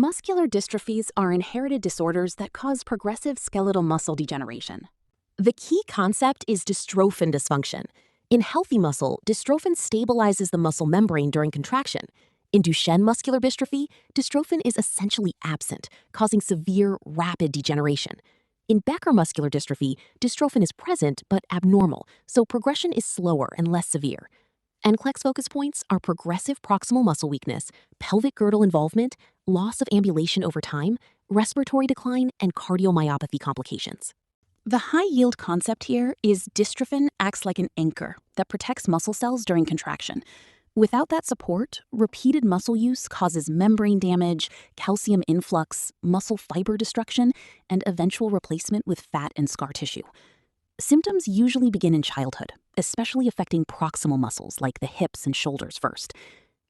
Muscular dystrophies are inherited disorders that cause progressive skeletal muscle degeneration. The key concept is dystrophin dysfunction. In healthy muscle, dystrophin stabilizes the muscle membrane during contraction. In Duchenne muscular dystrophy, dystrophin is essentially absent, causing severe, rapid degeneration. In Becker muscular dystrophy, dystrophin is present but abnormal, so progression is slower and less severe. NCLEX focus points are progressive proximal muscle weakness, pelvic girdle involvement, loss of ambulation over time, respiratory decline, and cardiomyopathy complications. The high-yield concept here is dystrophin acts like an anchor that protects muscle cells during contraction. Without that support, repeated muscle use causes membrane damage, calcium influx, muscle fiber destruction, and eventual replacement with fat and scar tissue. Symptoms usually begin in childhood, especially affecting proximal muscles like the hips and shoulders first.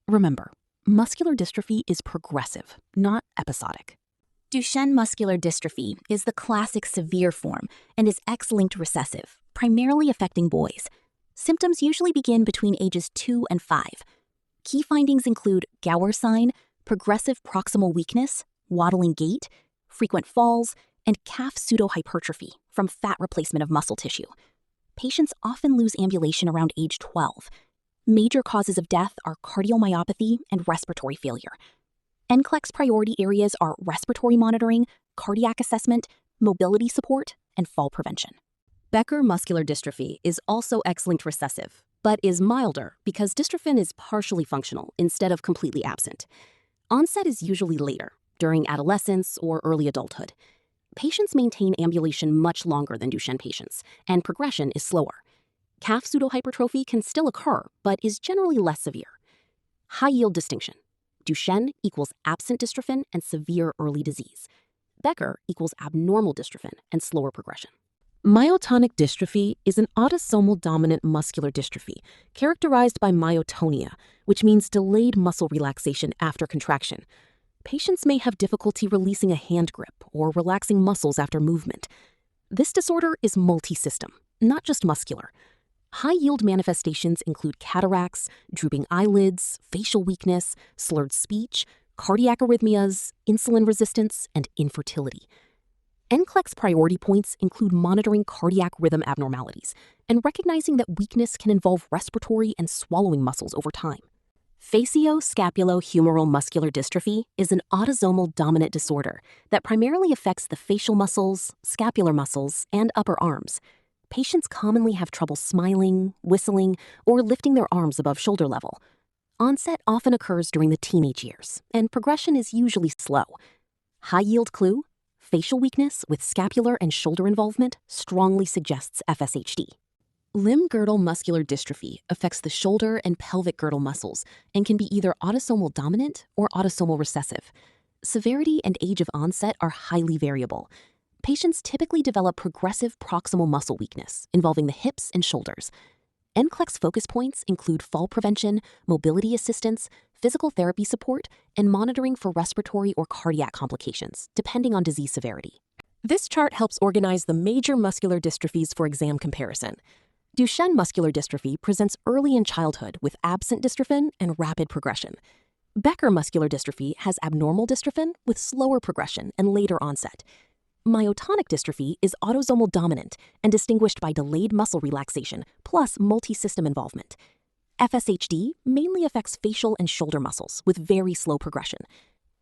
Remember, muscular dystrophy is progressive, not episodic. Duchenne muscular dystrophy is the classic severe form and is X-linked recessive, primarily affecting boys. Symptoms usually begin between ages 2 and 5. Key findings include Gower sign, progressive proximal weakness, waddling gait, frequent falls, and calf pseudohypertrophy from fat replacement of muscle tissue. Patients often lose ambulation around age 12. Major causes of death are cardiomyopathy and respiratory failure. NCLEX priority areas are respiratory monitoring, cardiac assessment, mobility support, and fall prevention. Becker muscular dystrophy is also X-linked recessive, but is milder because dystrophin is partially functional instead of completely absent. Onset is usually later, during adolescence or early adulthood. Patients maintain ambulation much longer than Duchenne patients, and progression is slower. Calf pseudohypertrophy can still occur, but is generally less severe. High-yield distinction. Duchenne equals absent dystrophin and severe early disease. Becker equals abnormal dystrophin and slower progression. Myotonic dystrophy is an autosomal dominant muscular dystrophy characterized by myotonia, which means delayed muscle relaxation after contraction. Patients may have difficulty releasing a hand grip or relaxing muscles after movement. This disorder is multi-system, not just muscular. High-yield manifestations include cataracts, drooping eyelids, facial weakness, slurred speech, cardiac arrhythmias, insulin resistance, and infertility. NCLEX priority points include monitoring cardiac rhythm abnormalities and recognizing that weakness can involve respiratory and swallowing muscles over time. Facioscapulohumeral muscular dystrophy is an autosomal dominant disorder that primarily affects the facial muscles, scapular muscles, and upper arms. Patients commonly have trouble smiling, whistling, or lifting their arms above shoulder level. Onset often occurs during the teenage years, and progression is usually slow. High-yield clue: facial weakness with scapular and shoulder involvement strongly suggests FSHD. Limb-girdle muscular dystrophy affects the shoulder and pelvic girdle muscles and can be either autosomal dominant or autosomal recessive. Severity and age of onset are highly variable. Patients typically develop progressive proximal muscle weakness involving the hips and shoulders. NCLEX focus points include fall prevention, mobility assistance, physical therapy support, and monitoring for respiratory or cardiac complications, depending on disease severity. This chart helps organize the major muscular dystrophies for exam comparison. Duchenne muscular dystrophy presents early in childhood with absent dystrophin and rapid progression. Becker muscular dystrophy has abnormal dystrophin with slower progression and later onset. Myotonic dystrophy is autosomal dominant and distinguished by delayed muscle relaxation plus multi-system involvement. FSHD mainly affects facial and shoulder muscles with very slow progression.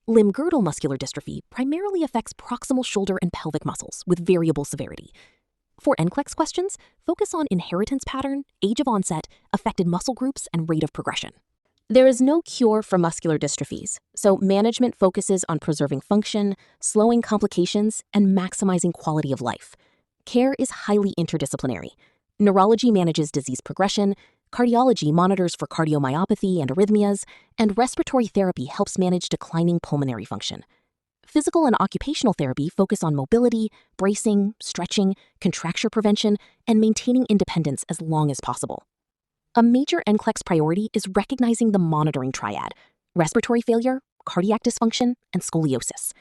Limb-girdle muscular dystrophy primarily affects proximal shoulder and pelvic muscles with variable severity. For NCLEX questions, focus on inheritance pattern, age of onset, affected muscle groups, and rate of progression. There is no cure for muscular dystrophies, so management focuses on preserving function, slowing complications, and maximizing quality of life. Care is highly interdisciplinary. Neurology manages disease progression, cardiology monitors for cardiomyopathy and arrhythmias, and respiratory therapy helps manage declining pulmonary function. Physical and occupational therapy focus on mobility, bracing, stretching, contracture prevention, and maintaining independence as long as possible. A major NCLEX priority is recognizing the monitoring triad: respiratory failure, cardiac dysfunction, and scoliosis.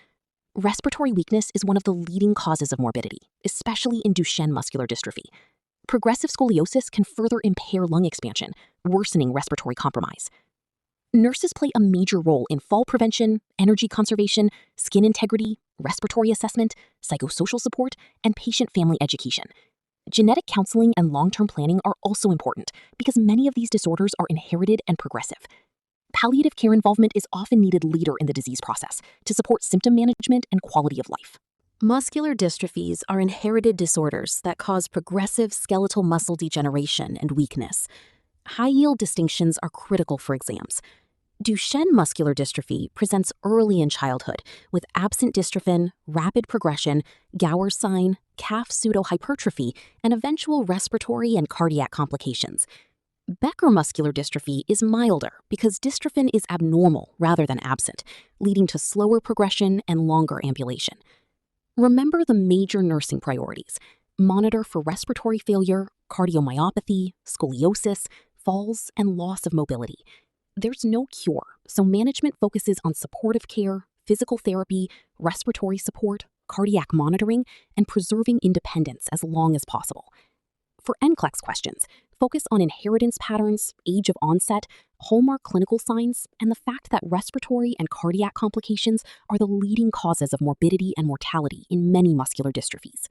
Respiratory weakness is one of the leading causes of morbidity, especially in Duchenne muscular dystrophy. Progressive scoliosis can further impair lung expansion, worsening respiratory compromise. Nurses play a major role in fall prevention, energy conservation, skin integrity, respiratory assessment, psychosocial support, and patient family education. Genetic counseling and long-term planning are also important because many of these disorders are inherited and progressive. Palliative care involvement is often needed later in the disease process to support symptom management and quality of life. Muscular dystrophies are inherited disorders that cause progressive skeletal muscle degeneration and weakness. High-yield distinctions are critical for exams. Duchenne muscular dystrophy presents early in childhood with absent dystrophin, rapid progression, Gowers sign, calf pseudohypertrophy, and eventual respiratory and cardiac complications. Becker muscular dystrophy is milder because dystrophin is abnormal rather than absent, leading to slower progression and longer ambulation. Remember the major nursing priorities. Monitor for respiratory failure, cardiomyopathy, scoliosis, falls, and loss of mobility. There's no cure, so management focuses on supportive care, physical therapy, respiratory support, cardiac monitoring, and preserving independence as long as possible. For NCLEX questions, focus on inheritance patterns, age of onset, hallmark clinical signs, and the fact that respiratory and cardiac complications are the leading causes of morbidity and mortality in many muscular dystrophies.